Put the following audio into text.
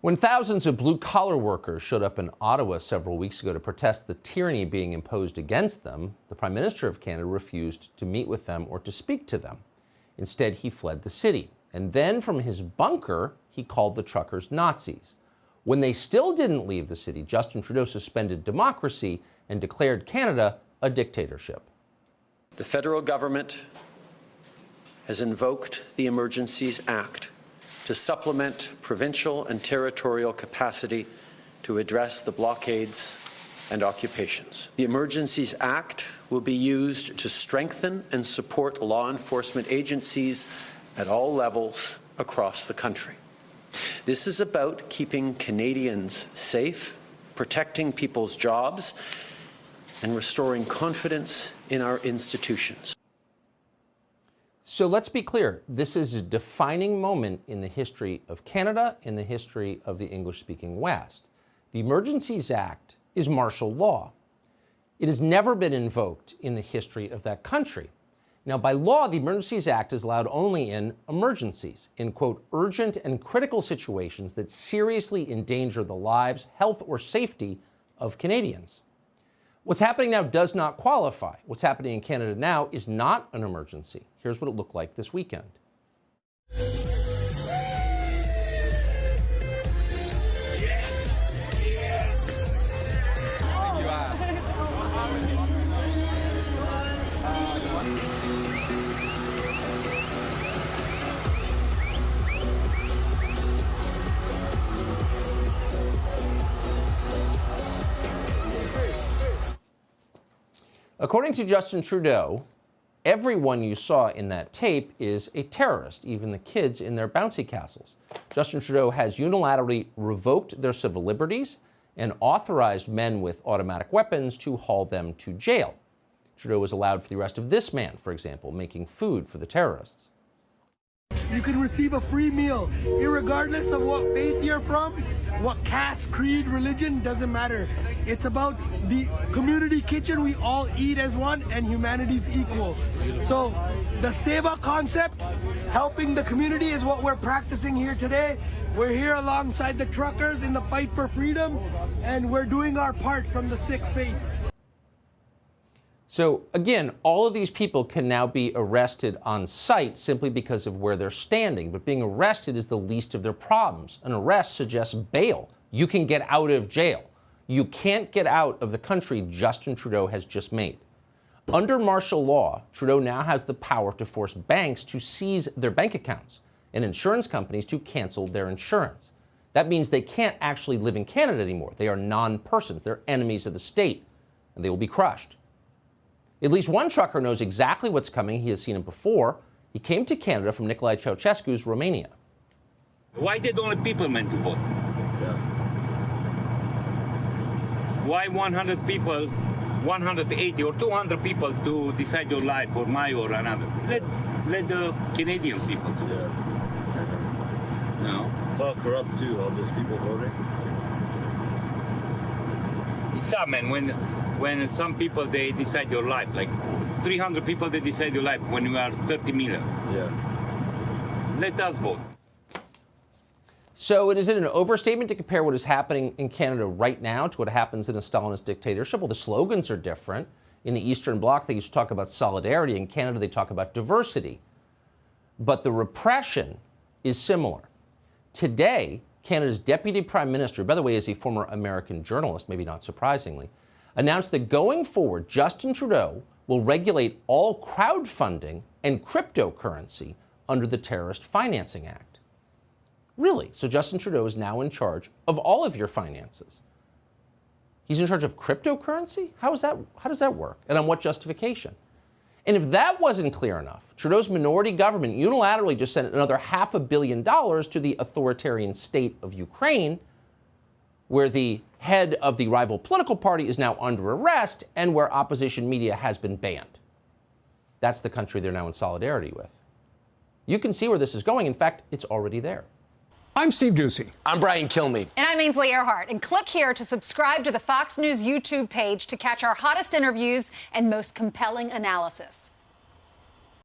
When thousands of blue-collar workers showed up in Ottawa several weeks ago to protest the tyranny being imposed against them, the Prime Minister of Canada refused to meet with them or to speak to them. Instead, he fled the city. And then from his bunker, he called the truckers Nazis. When they still didn't leave the city, Justin Trudeau suspended democracy and declared Canada a dictatorship. The federal government has invoked the Emergencies Act to supplement provincial and territorial capacity to address the blockades and occupations. The Emergencies Act will be used to strengthen and support law enforcement agencies at all levels across the country. This is about keeping Canadians safe, protecting people's jobs, and restoring confidence in our institutions. So let's be clear, this is a defining moment in the history of Canada, in the history of the English-speaking West. The Emergencies Act is martial law. It has never been invoked in the history of that country. Now, by law, the Emergencies Act is allowed only in emergencies, in, quote, urgent and critical situations that seriously endanger the lives, health, or safety of Canadians. What's happening now does not qualify. What's happening in Canada now is not an emergency. Here's what it looked like this weekend. According to Justin Trudeau, everyone you saw in that tape is a terrorist, even the kids in their bouncy castles. Justin Trudeau has unilaterally revoked their civil liberties and authorized men with automatic weapons to haul them to jail. Trudeau was allowed for the arrest of this man, for example, making food for the terrorists. You can receive a free meal, irregardless of what faith you're from, what caste, creed, religion, doesn't matter. It's about the community kitchen. We all eat as one and humanity's equal. So the Seva concept, helping the community, is what we're practicing here today. We're here alongside the truckers in the fight for freedom, and we're doing our part from the Sikh faith. So again, all of these people can now be arrested on sight simply because of where they're standing, but being arrested is the least of their problems. An arrest suggests bail. You can get out of jail. You can't get out of the country Justin Trudeau has just made. Under martial law, Trudeau now has the power to force banks to seize their bank accounts and insurance companies to cancel their insurance. That means they can't actually live in Canada anymore. They are non-persons. They're enemies of the state, and they will be crushed. At least one trucker knows exactly what's coming. He has seen it before. He came to Canada from Nicolae Ceausescu's Romania. Why did only people meant to vote? Why 100 people, 180 or 200 people to decide your life or my or another? Let the Canadian people do it. No? It's all corrupt too, all those people voting. It's sad, man, when some people, they decide your life, like 300 people, they decide your life when you are 30 million. Yeah. Let us vote. So is it an overstatement to compare what is happening in Canada right now to what happens in a Stalinist dictatorship? Well, the slogans are different. In the Eastern Bloc, they used to talk about solidarity. In Canada, they talk about diversity. But the repression is similar. Today, Canada's Deputy Prime Minister, by the way, is a former American journalist, maybe not surprisingly, announced that going forward, Justin Trudeau will regulate all crowdfunding and cryptocurrency under the Terrorist Financing Act. Really? So Justin Trudeau is now in charge of all of your finances. He's in charge of cryptocurrency? How does that work? And on what justification? And if that wasn't clear enough, Trudeau's minority government unilaterally just sent another $500 million to the authoritarian state of Ukraine, where the head of the rival political party is now under arrest and where opposition media has been banned. That's the country they're now in solidarity with. You can see where this is going. In fact, it's already there. I'm Steve Doocy. I'm Brian Kilmeade. And I'm Ainsley Earhart. And click here to subscribe to the Fox News YouTube page to catch our hottest interviews and most compelling analysis.